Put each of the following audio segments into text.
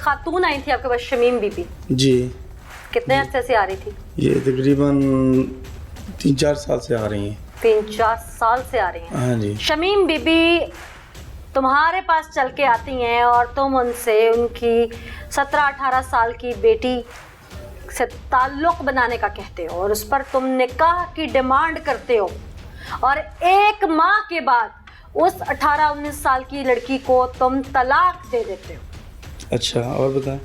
खातून आई थी आपके पास, शमीम बीबी जी। कितने अरसे से आ रही थी? ये तकरीबन 3-4 साल से आ रही हैं। 3-4 साल से आ रही हैं। हाँ जी। शमीम बीबी तुम्हारे पास चल के आती हैं और तुम उनसे उनकी 17-18 साल की बेटी से ताल्लुक़ बनाने का कहते हो और उस पर तुम निकाह की डिमांड करते हो और 1 माह के बाद उस 18-19 साल की लड़की को तुम तलाक दे देते हो। अच्छा, और बताएं।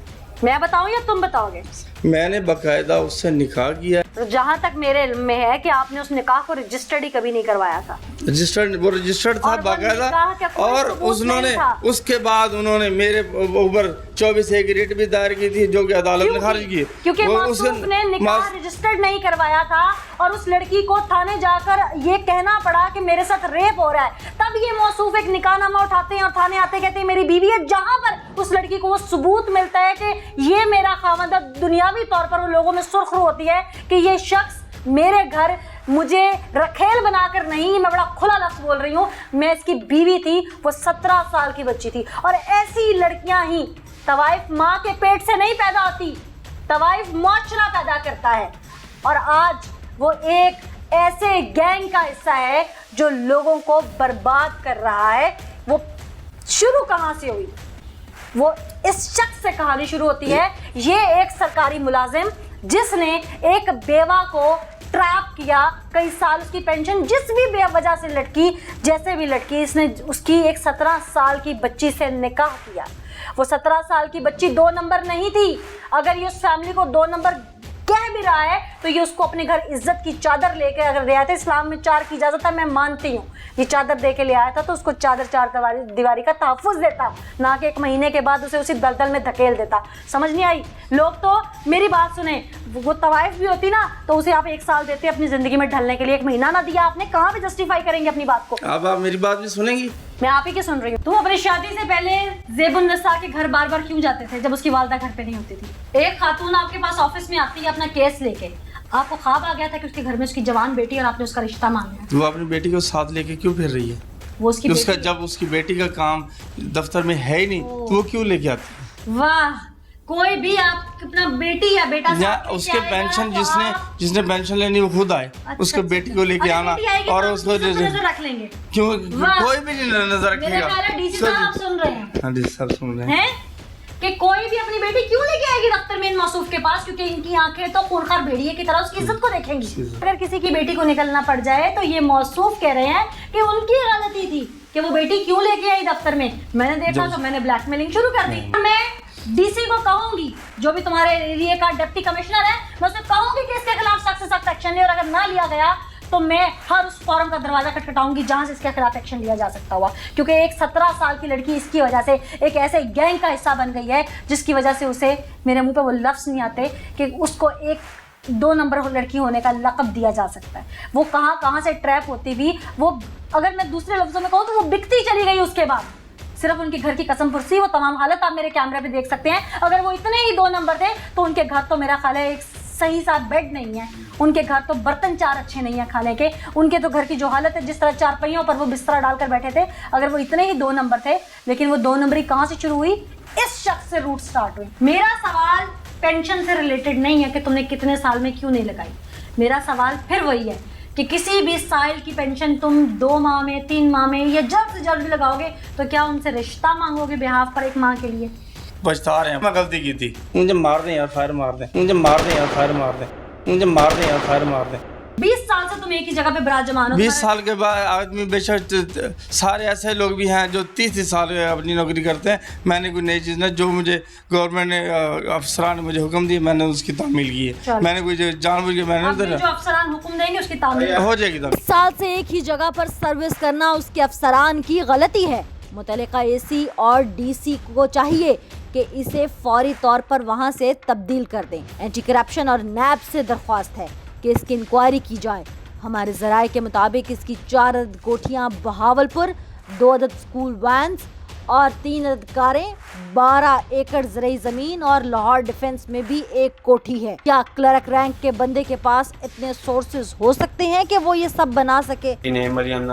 मैं बताऊं या तुम बताओगे? मैंने बाकायदा उससे निकाह किया। तो जहाँ तक मेरे इल्म में है कि आपने उस निकाह को रजिस्टर्ड ही कभी नहीं करवाया था। वो रजिस्टर्ड था बाकायदा, और उसने उसके बाद उन्होंने मेरे ऊपर 24A की रिट भी दायर की थी जो कि अदालत ने खारिज की, क्योंकि मासूम ने निकाह रजिस्टर्ड नहीं करवाया था और उस लड़की को थाने जाकर ये कहना पड़ा कि मेरे साथ रेप हो रहा है। तब ये मौसूफ एक निकाहनामा उठाते हैं और थाने आते कहते हैं मेरी बीवी है, जहां पर उस लड़की को वो सबूत मिलता है कि ये मेरा खावंद है। दुनियावी तौर पर वो लोगों में सुर्खरू होती है कि ये शख्स मेरे घर मुझे रखेल बनाकर नहीं, मैं बड़ा खुला लफ्ज बोल रही हूँ, मैं इसकी बीवी थी, वो 17 साल की बच्ची थी। और ऐसी लड़कियां ही तवाइफ माँ के पेट से नहीं पैदा होती, तवाइफ मुआशरा पैदा करता है। और आज वो एक ऐसे गैंग का हिस्सा है जो लोगों को बर्बाद कर रहा है। वो शुरू कहाँ से हुई? वो इस शख्स से कहानी शुरू होती है। ये एक सरकारी मुलाजिम जिसने एक बेवा को ट्रैप किया, कई साल उसकी पेंशन जिस भी वजह से लटकी, जैसे भी लटकी, इसने उसकी एक 17 साल की बच्ची से निकाह किया। वो 17 साल की बच्ची 2 नंबर नहीं थी। अगर ये उस फैमिली को 2 नंबर कह भी रहा है तो ये उसको अपने घर इज्जत की चादर लेके, अगर रियायत इस्लाम में 4 की इजाजत है, मैं मानती हूँ, ये चादर दे के ले आया था तो उसको चादर 4 दीवारी का तहफ़्फ़ुज़ देता, ना कि 1 महीने के बाद उसे उसी दलदल में धकेल देता। समझ नहीं आई? लोग तो मेरी बात सुने, वो तवाइफ भी होती ना तो उसे आप 1 साल देते अपनी जिंदगी में ढलने के लिए, 1 महीना ना दिया आपने, कहाँ पे जस्टिफाई करेंगे अपनी बात को? अब आप मेरी बात भी सुनेंगी? मैं आप ही की सुन रही हूँ। तुम अपनी शादी से पहले ज़ेबुन्निसा के घर बार बार क्यों जाते थे जब उसकी वालदा घर पे नहीं होती थी? एक खातून आपके पास ऑफिस में आती है अपना केस लेके, आपको ख्वाब आ गया था कि उसके घर में उसकी जवान बेटी और आपने उसका रिश्ता मांगा। वो अपनी बेटी को साथ लेके क्यों फिर रही है? वो उसकी जब उसकी बेटी का काम दफ्तर में है ही नहीं तो वो क्यों लेके आती है? वाह, कोई भी आप अपना बेटी या बेटा या उसके पेंशन जिसने पेंशन लेनी वो खुद आए, उसको बेटी को लेके आना और उसको रख लेंगे। क्यों? कोई भी नहीं नजर रखेगा। डीसी साहब आप सुन रहे हैं? हाँ जी सब सुन रहे हैं कि कोई भी अपनी बेटी क्यों लेके आएगी दफ्तर में इन मौसूफ के पास, क्योंकि इनकी आंखें तो खूनखार भेड़िए की तरह उसकी इज्जत को देखेंगी। अगर किसी की बेटी को निकलना पड़ जाए तो ये मौसूफ कह रहे हैं कि उनकी गलती थी कि वो बेटी क्यों लेके आई दफ्तर में। मैंने देखा तो मैंने ब्लैकमेलिंग शुरू कर दी। मैं डीसी को कहूंगी, जो भी तुम्हारे एरिया का डिप्टी कमिश्नर है, मैं उससे कहूंगी कि इसके खिलाफ सख्त से सख्त एक्शन ले, और अगर ना लिया गया तो मैं हर उस फॉरम का दरवाजा खटखटाऊंगी जहां से इसके खिलाफ एक्शन लिया जा सकता हुआ। क्योंकि एक 17 साल की लड़की इसकी वजह से एक ऐसे गैंग का हिस्सा बन गई है जिसकी वजह से उसे, मेरे मुंह पे वो लफ्ज नहीं आते कि उसको एक 2 नंबर लड़की होने का लक़ब दिया जा सकता है। वो कहाँ से ट्रैप होती हुई, वो अगर मैं दूसरे लफ्जों में कहूँ तो वो बिकती चली गई। उसके बाद सिर्फ उनके घर की कसम पुरसी, वो तमाम हालत आप मेरे कैमरे पे देख सकते हैं। अगर वो इतने ही 2 नंबर थे तो उनके घर तो मेरा ख्याल है एक सही सा बेड नहीं है, उनके घर तो बर्तन 4 अच्छे नहीं है खाने के, उनके तो घर की जो हालत है, जिस तरह 4 पहियों पर वो बिस्तरा डालकर बैठे थे, अगर वो इतने ही 2 नंबर थे, लेकिन वो 2 नंबरी कहाँ से शुरू हुई? इस शख्स से रूट स्टार्ट हुई। मेरा सवाल पेंशन से रिलेटेड नहीं है कि तुमने कितने साल में क्यों नहीं लगाई। मेरा सवाल फिर वही है कि किसी भी साइल की पेंशन तुम 2 माह में, 3 माह में या जल्द से जल्द लगाओगे तो क्या उनसे रिश्ता मांगोगे बिहाफ पर 1 माह के लिए? पछता रहे हैं, मैं गलती की थी, मुझे मार दें यार, फायर मार दें, मुझे मार दें यार, फायर मार दें, मुझे मार दें यार, फायर मार दें। 20 साल से तुम एक ही जगह पे बराजमान हो। 20 साल के बाद आदमी बेशक, सारे ऐसे लोग भी हैं जो 30 साल अपनी नौकरी करते हैं। मैंने कोई नई चीज़ नहीं, जो मुझे गवर्नमेंट ने अफसरान ने मुझे हुक्म दिया मैंने उसकी तामील की है। मैंने कोई जानबूझ के मैंने जो अफसरान हुक्म देंगे उसकी तामील हो जाएगी। 20 साल से एक ही जगह पर सर्विस करना उसके अफसरान की गलती है। मुतल्लिका एसी और डीसी को चाहिए कि इसे फौरी तौर पर वहां से तब्दील कर दें। एंटी करप्शन और नैब से दरख्वास्त है कि इसकी इंक्वायरी की जाए। हमारे ज़राए के मुताबिक इसकी 4 अदद कोठियाँ बहावलपुर, 2 अदद स्कूल वैन्स और 3 अदद कारें, 12 एकड़ ज़रई ज़मीन और लाहौर डिफेंस में भी 1 कोठी है। क्या क्लर्क रैंक के बंदे के पास इतने सोर्सेज हो सकते हैं कि वो ये सब बना सके? इन्हें मरियम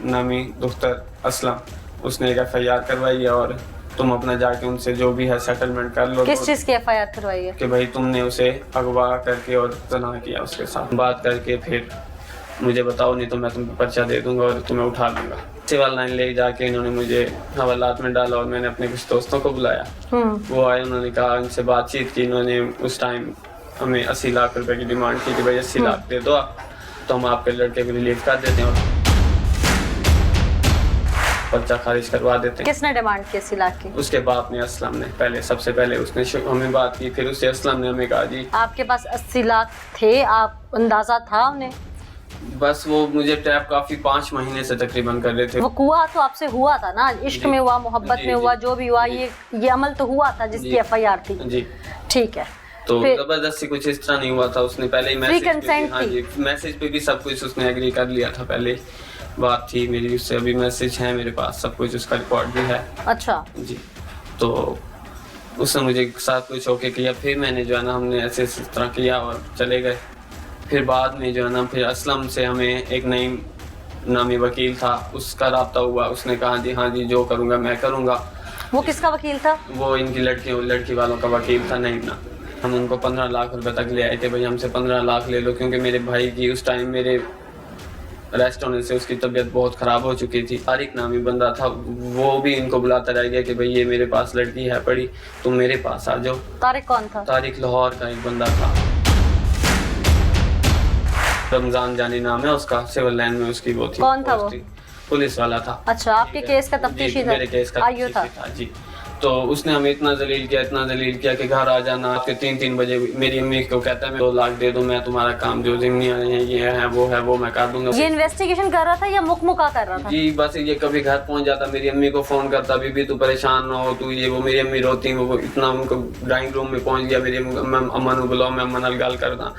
नामी दुख्तर असलम, उसने एक FIR करवाई है और तुम अपना जाके उनसे जो भी है सेटलमेंट कर लो। किस चीज की एफआईआर करवाई है? कि भाई तुमने उसे अगवा करके और तना किया, उसके साथ बात करके फिर मुझे बताओ, नहीं तो मैं तुम पे पर्चा दे दूंगा और तुम्हें उठा लूंगा। सिविल लाइन ले जाके इन्होंने मुझे हवालात में डाला और मैंने अपने कुछ दोस्तों को बुलाया। वो आए, उन्होंने कहा, उनसे बातचीत की। इन्होंने उस टाइम हमें 80 लाख रुपए की डिमांड की कि भाई 80 लाख दे दो आप, तो हम आपके लड़के को रिलीव कर देते हैं और पर्चा खारिज करवा देते हैं। किसने डिमांड की 80 लाख की? उसके बाप ने, असलम ने, पहले सबसे पहले उसने हमें बात की, फिर उससे असलम ने हमें कहा जी आपके पास 80 लाख थे, आप अंदाजा था उन्हें? बस वो मुझे ट्रैप काफी 5 महीने से तकरीबन कर रहे थे। वो कुआ तो आपसे हुआ था ना, इश्क में हुआ, मोहब्बत में हुआ, जो भी हुआ, ये अमल तो हुआ था जिसकी एफआईआर थी। जी ठीक है। तो फिर- जबरदस्ती कुछ इस तरह नहीं हुआ था, उसने पहले ही मैसेज पे भी सब कुछ उसने एग्री कर लिया था। पहले बात थी मेरी उससे, अभी मैसेज है मेरे पास, सब कुछ उसका रिकॉर्ड भी है। अच्छा जी, तो उसने मुझे साथ कुछ ओके किया, फिर मैंने जो है ना, हमने ऐसे इस तरह किया और चले गए। फिर बाद में जो है ना, फिर असलम से हमें एक नई नामी वकील था, उसका राब्ता हुआ। उसने कहा जी हाँ जी, जो करूँगा मैं करूँगा। वो किसका वकील था? वो इनकी लड़की वालों का वकील था, नहीं ना। हम उनको 15 लाख रुपए तक ले आए थे, भाई हमसे 15 लाख ले लो, क्योंकि मेरे भाई की उस टाइम मेरे अरेस्ट होने से उसकी तबीयत बहुत ख़राब हो चुकी थी। तारिक नामी बंदा था, वो भी इनको बुलाता रह गया कि भाई ये मेरे पास लड़की है पड़ी, तुम मेरे पास आ जाओ। तारिक कौन था? तारिक लाहौर का एक बंदा था, रमजान जानी नाम है उसका, सिविल लाइन में उसकी वो थी। कौन था वो? पुलिस वाला था। अच्छा, आपके केस का तफ्तीशी था? मेरे केस का आईओ था। तफ्तीशी था जी। तो उसने हमें इतना जलील किया कि घर आ जाना आपके 3 बजे। मेरी अम्मी को कहता है मैं 2 लाख दे दूं, मैं तुम्हारा काम जो जिम्नी है ये है वो मैं कर दूंगा। ये इन्वेस्टिगेशन कर रहा था या मुकमुका कर रहा था? जी बस ये कभी घर पहुंच जाता, मेरी अम्मी को फोन करता, बीबी तू परेशान ना हो, तू ये वो। मेरी अम्मी रोती, वो इतना उनको ड्राइंग रूम में पहुंच गया, मेरी अम्मा नू बुलाओ, मैं अम्मा नाल गल करदा,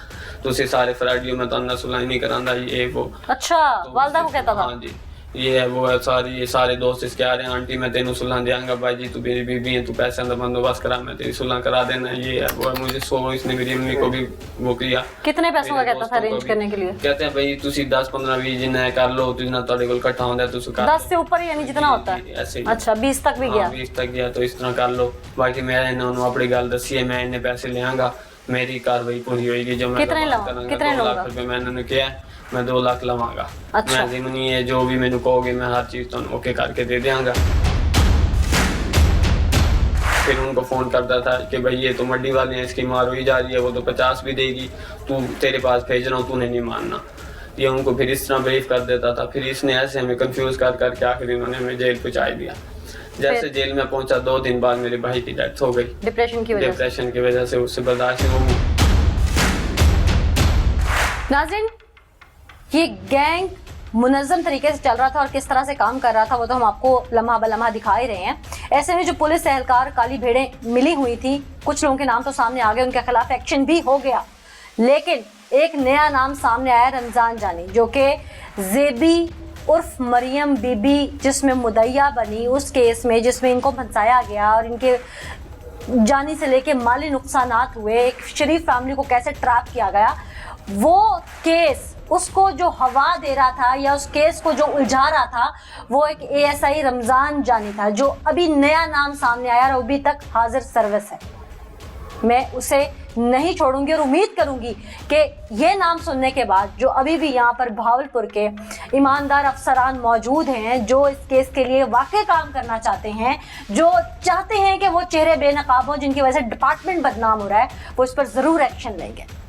तुसी सारे फ्राडियो मैं तो सुलाई नहीं करांदा ये वो। अच्छा, वालदा को कहता था? हाँ जी, ये है वो है, ये सारे दोस्त इसके आ रहे हैं, आंटी मैं तेनू सुलह देंगा, भाई जी तू मेरी बीबी है, तू पैसे का बंदोबस्त करा, मैं तेरी सुलह करा देना, ये है वो है। मुझे इसने मेरी अम्मी को भी वो किया। कितने पैसों का कहता था अरेंज करने के लिए? कहते हैं भाई तुसी 10 15 20 जिन्ना है कर लो, जिन्ना ਤੁਹਾਡੇ ਕੋਲ ਇਕੱਠਾ ਹੁੰਦਾ ਤੁਸੀਂ ਕਰ 10 से ऊपर यानी जितना होता है? ऐसे ही। अच्छा, 20 तक भी गया? 20 तक गया, तो इस तरह कर लो। बाकी मैं इन्होंने अपनी गल दसी है, मैं इन्ने पैसे लेंगा, मेरी कार्रवाई पूरी होगी। जो मैं कितने लूंगा? 2 लाख रुपए मैं इन्होंने किया, मैं 2 लाख लवांगा। अच्छा। मैं जिमनी है, जो भी मैंने कहोगे मैं हर चीज तो ओके करके दे देंगा। फिर उनको फोन करता था कि भाई ये तो मड्डी वाले हैं, इसकी मार हुई जा रही है, वो तो 50 भी देगी, तू तेरे पास भेज रहा हूँ, तूने नहीं मानना। ये उनको फिर इस तरह ब्रीफ कर देता था। फिर इसने ऐसे हमें कंफ्यूज करके आखिर इन्होंने हमें जेल पहुंचा दिया। जैसे जेल में पहुंचा 2 दिन बाद मेरे भाई की डेथ हो गई, डिप्रेशन की वजह से उससे बर्दाश्त नहीं हुई। नाज़रीन, ये गैंग मुनज़्ज़म तरीके से चल रहा था और किस तरह से काम कर रहा था वो तो हम आपको लम्हा बलम्हा दिखा ही रहे हैं। ऐसे में जो पुलिस एहलकार काली भेड़ें मिली हुई थी, कुछ लोगों के नाम तो सामने आ गए, उनके खिलाफ एक्शन भी हो गया, लेकिन एक नया नाम सामने आया, रमज़ान जानी, जो कि ज़ेबी उर्फ मरियम बीबी जिसमें मुद्दइया बनी उस केस में जिसमें इनको फंसाया गया और इनके जानी से लेके माली नुकसानात हुए, एक शरीफ फैमिली को कैसे ट्रैप किया गया, वो केस उसको जो हवा दे रहा था या उस केस को जो उलझा रहा था वो एक ASI रमज़ान जानी था, जो अभी नया नाम सामने आया और अभी तक हाजिर सर्विस है। मैं उसे नहीं छोड़ूंगी और उम्मीद करूंगी कि ये नाम सुनने के बाद जो अभी भी यहाँ पर भावलपुर के ईमानदार अफसरान मौजूद हैं, जो इस केस के लिए वाकई काम करना चाहते हैं, जो चाहते हैं कि वो चेहरे बेनकाब हों जिनकी वजह से डिपार्टमेंट बदनाम हो रहा है, वो इस पर ज़रूर एक्शन लेंगे।